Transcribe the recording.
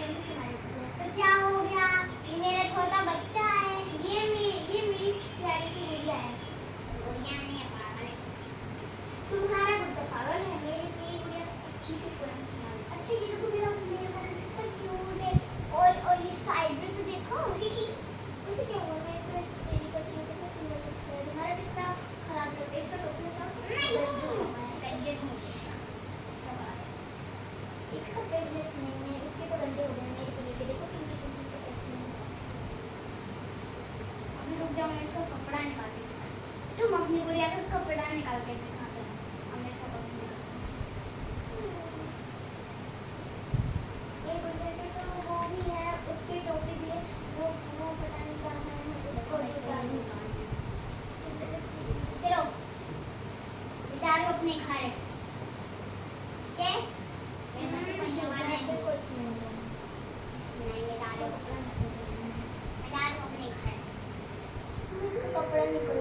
तो क्या हो गया, ये मेरा छोटा बच्चा है, ये मेरी प्यारी सी गुड़िया है। गुड़िया नहीं है, पागल है। तुम्हारा गुड्डा पागल है, मेरी गुड़िया अच्छी सी पुरानी है। अच्छा ये देखो मेरा मेरा कितना क्यूट है। और ये साइड में तो देखो उसे क्या हुआ, मैं तो ऐसे पेली करती हूँ, कितना सुंदर लगता है। तुम्हारा कितना खराब लगता है, इसका टोपी का गंजे हो इसका बाल है। इसका पेज नहीं है, इसके तो गंदे हो गए। मेरे को लेके देखो कितनी कितनी तो अच्छी है। अभी रुक जाओ, मैं इसका कपड़ा निकाल के दिखाऊं। तुम अपनी गुड़िया का कपड़ा निकाल के दिखा दो, हम इसका कपड़ा निकाल। ये गुड़िया के तो वो भी है, उसकी टोपी भी है, वो पता नहीं कहाँ है, उसको निकालूं। चलो बिता दो अपने घर के मेरे बच्चे को नवा दे कुछ नहीं बिता दो, बिता दो अपने घर। मुझे कपड़ा निकाल